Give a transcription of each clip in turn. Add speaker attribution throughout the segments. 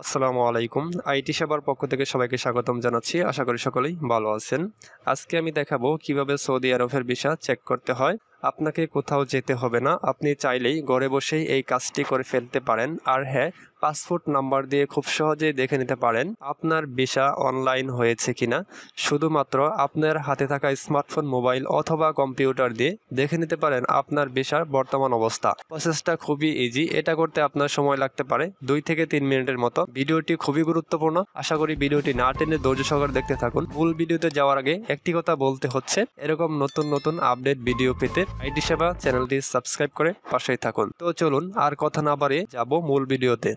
Speaker 1: আসসালামু আলাইকুম। আইটি সেবার পক্ষ থেকে সবাইকে স্বাগতম জানাচ্ছি। আশা করি সকলেই ভালো আছেন। আজকে আমি দেখাবো কিভাবে সৌদি আরবের ভিসা চেক করতে হয়। আপনাকে কোথাও যেতে হবে না। আপনি চাইলেই ঘরে বসেই এই কাজটি করে ফেলতে পারেন। আর হ্যাঁ, পাসপোর্ট নাম্বার দিয়ে খুব সহজেই দেখে নিতে পারেন আপনার ভিসা অনলাইন হয়েছে কিনা। শুধুমাত্র আপনার হাতে থাকা স্মার্টফোন, মোবাইল অথবা কম্পিউটার দিয়ে দেখে নিতে পারেন আপনার ভিসার বর্তমান অবস্থা। প্রসেসটা খুবই ইজি। এটা করতে আপনার সময় লাগতে পারে 2 থেকে 3 মিনিটের মতো। ভিডিওটি খুবই গুরুত্বপূর্ণ। আশা করি ভিডিওটি না টেনে ধৈর্য সহকারে দেখতে থাকুন। মূল ভিডিওতে যাওয়ার আগে একটি কথা বলতে হচ্ছে, এরকম নতুন আপডেট ভিডিও পেতে আইটি সেবা চ্যানেলটি সাবস্ক্রাইব করে পাশেই থাকুন। তো চলুন আর কথা না বাড়িয়ে যাব মূল ভিডিওতে।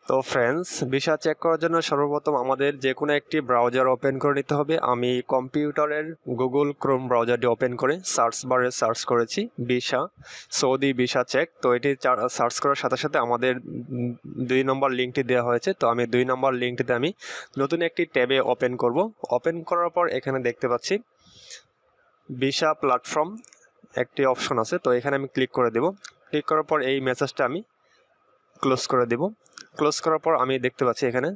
Speaker 1: তো ফ্রেন্ডস, ভিসা চেক করার জন্য সর্বপ্রথম আমাদের যে কোনো একটি ব্রাউজার ওপেন করে নিতে হবে। আমি কম্পিউটারের গুগল ক্রোম ব্রাউজারটি ওপেন করে সার্চ বারে সার্চ করেছি ভিসা, সৌদি ভিসা চেক। তো এটি সার্চ করার সাথে সাথে আমাদের 2 নম্বর লিঙ্কটি দেওয়া হয়েছে। তো আমি 2 নম্বর লিঙ্কটিতে আমি নতুন একটি ট্যাবে ওপেন করব। ওপেন করার পর এখানে দেখতে পাচ্ছি ভিসা প্ল্যাটফর্ম একটি অপশন আছে। তো এখানে আমি ক্লিক করে দেব। ক্লিক করার পর এই মেসেজটা আমি ক্লোজ করে দেব। ক্লোজ করার পর আমি দেখতে পাচ্ছি এখানে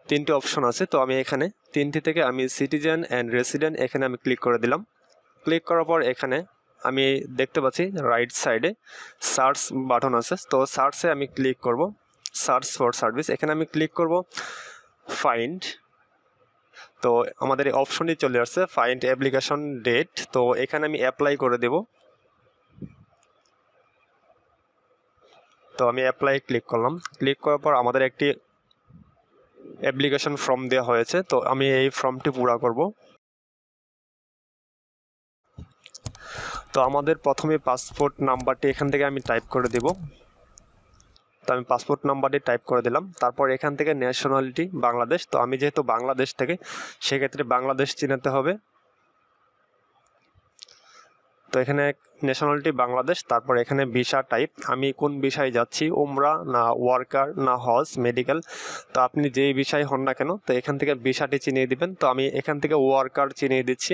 Speaker 1: 3টি অপশন আছে। তো আমি এখানে 3টি থেকে আমি সিটিজেন অ্যান্ড রেসিডেন্ট এখানে আমি ক্লিক করে দিলাম। ক্লিক করার পর এখানে আমি দেখতে পাচ্ছি রাইট সাইডে সার্চ বাটন আছে। তো সার্চে আমি ক্লিক করব, সার্চ ফর সার্ভিস। এখানে আমি ক্লিক করব ফাইন্ড। তো আমাদের এই অপশনটি চলে আসছে ফাইন্ড অ্যাপ্লিকেশন ডেট। তো এখানে আমি অ্যাপ্লাই করে দেব। তো আমি অ্যাপ্লাই ক্লিক করলাম। ক্লিক করার পর আমাদের একটি অ্যাপ্লিকেশন ফর্ম দেওয়া হয়েছে। তো আমি এই ফর্মটি পুরা করব। তো আমাদের প্রথমে পাসপোর্ট নাম্বারটি এখান থেকে আমি টাইপ করে দেব। তো আমি পাসপোর্ট নাম্বারটি টাইপ করে দিলাম। তারপর এখান থেকে ন্যাশনালিটি বাংলাদেশ। তো আমি যেহেতু বাংলাদেশ থেকে, সেক্ষেত্রে বাংলাদেশ চিনাতে হবে। তো এখানে ন্যাশনালিটি বাংলাদেশ। তারপর এখানে ভিসা টাইপ, আমি কোন ভিসায় যাচ্ছি, উমরা না ওয়ার্কার না হজ মেডিকেল। তো আপনি যেই ভিসায় হন না কেন, তো এখান থেকে ভিসাটি চিনিয়ে দিবেন। তো আমি এখান থেকে ওয়ার্কার চিনিয়ে দিচ্ছি।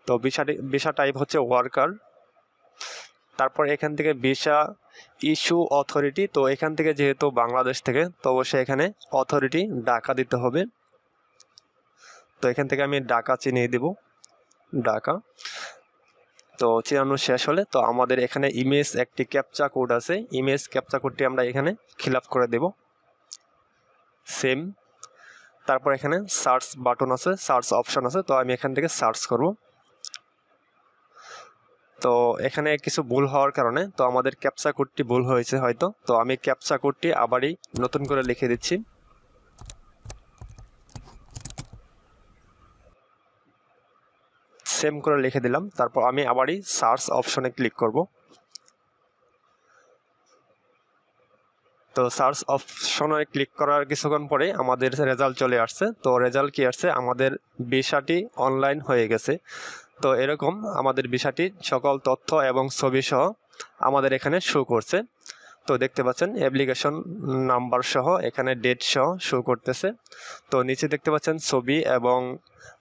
Speaker 1: তো ভিসা টাইপ হচ্ছে ওয়ার্কার। তারপর এখান থেকে ভিসা ইস্যু অথরিটি। তো এখান থেকে যেহেতু বাংলাদেশ থেকে, তো অবশ্যই এখানে অথরিটি ঢাকা দিতে হবে। তো এখান থেকে আমি ঢাকা চিনিয়ে দিব, ঢাকা। তো চিনানো শেষ হলে তো আমাদের এখানে ইমেজ একটি ক্যাপচা কোড আছে। ইমেজ ক্যাপচা কোডটি আমরা এখানে ফিল আপ করে দেব, সেম। তারপর এখানে সার্চ বাটন আছে, সার্চ অপশন আছে। তো আমি এখান থেকে সার্চ করব। তো এখানে কিছু ভুল হওয়ার কারণে তো আমাদের ক্যাপচা কোডটি ভুল হয়েছে হয়তো। তো আমি ক্যাপচা কোডটি আবারই নতুন করে লিখে দিচ্ছি। সেম করে লিখে দিলাম। তারপর আমি আবারই সার্চ অপশনে ক্লিক করব। তো সার্চ অপশনে ক্লিক করার কিছুক্ষণ পরে আমাদের রেজাল্ট চলে আসছে। তো রেজাল্ট কি আসছে, আমাদের ভিসাটি অনলাইন হয়ে গেছে। তো এরকম আমাদের ভিসাটির সকল তথ্য এবং ছবি সহ আমাদের এখানে শো করছে। তো দেখতে পাচ্ছেন অ্যাপ্লিকেশন নাম্বার সহ এখানে ডেট সহ শো করতেছে। তো নিচে দেখতে পাচ্ছেন ছবি এবং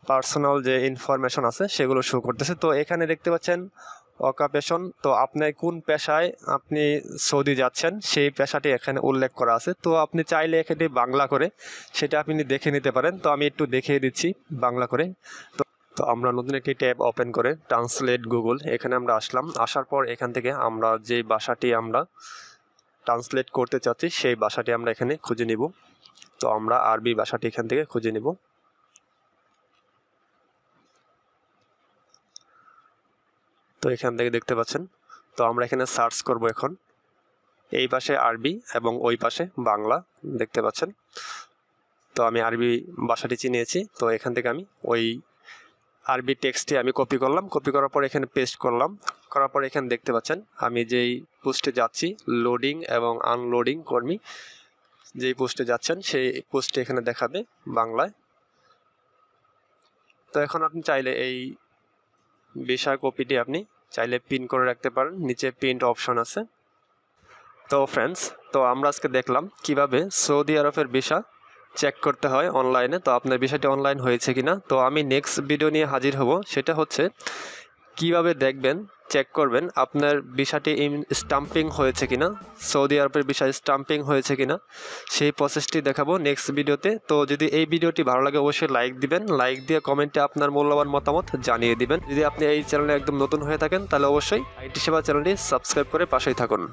Speaker 1: পার্সোনাল যে ইনফরমেশন আছে সেগুলো শো করতেছে। তো এখানে দেখতে পাচ্ছেন অকুপেশন। তো আপনি কোন পেশায় আপনি সৌদি যাচ্ছেন সেই পেশাটি এখানে উল্লেখ করা আছে। তো আপনি চাইলে এখানে বাংলা করে সেটা আপনি দেখে নিতে পারেন। তো আমি একটু দেখিয়ে দিচ্ছি বাংলা করে। তো আমরা নতুন একটি ট্যাব ওপেন করে ট্রান্সলেট গুগল এখানে আমরা আসলাম। আসার পর এখান থেকে আমরা যে ভাষাটি আমরা ট্রান্সলেট করতে চাচ্ছি সেই ভাষাটি আমরা এখানে খুঁজে নিব। তো আমরা আরবি ভাষাটি এখান থেকে খুঁজে নিব। তো এখান থেকে দেখতে পাচ্ছেন, তো আমরা এখানে সার্চ করব এখন। এই পাশে আরবি এবং ওই পাশে বাংলা দেখতে পাচ্ছেন। তো আমি আরবি ভাষাটি চিনিয়েছি। তো এখান থেকে আমি ওই আরবি টেক্সটটি আমি কপি করলাম। কপি করার পর এখানে পেস্ট করলাম। করার পর এখানে দেখতে পাচ্ছেন আমি যেই পোস্টে যাচ্ছি, লোডিং এবং আনলোডিং কর্মী, যেই পোস্টে যাচ্ছেন সেই পোস্টে এখানে দেখাবে বাংলায়। তো এখন আপনি চাইলে এই ভিসা কপিটি আপনি চাইলে প্রিন্ট করে রাখতে পারেন, নিচে প্রিন্ট অপশন আছে। তো ফ্রেন্ডস, তো আমরা আজকে দেখলাম কিভাবে সৌদি আরবের ভিসা চেক করতে হয় অনলাইনে। তো আপনার ভিসাটি অনলাইন হয়েছে কিনা। তো আমি নেক্সট ভিডিও নিয়ে হাজির হব, সেটা হচ্ছে কিভাবে দেখবেন, চেক করবেন আপনার ভিসাটি স্টাম্পিং হয়েছে কিনা, সৌদি আরবের ভিসা স্টাম্পিং হয়েছে কিনা, সেই প্রসেসটি দেখাবো নেক্সট ভিডিওতে। তো যদি এই ভিডিওটি ভালো লাগে অবশ্যই লাইক দিবেন, লাইক দিয়ে কমেন্টে আপনার মূল্যবান মতামত জানিয়ে দিবেন। যদি আপনি এই চ্যানেলে একদম নতুন হয়ে থাকেন তাহলে অবশ্যই আইটি সেবা চ্যানেলটি সাবস্ক্রাইব করে পাশেই থাকুন।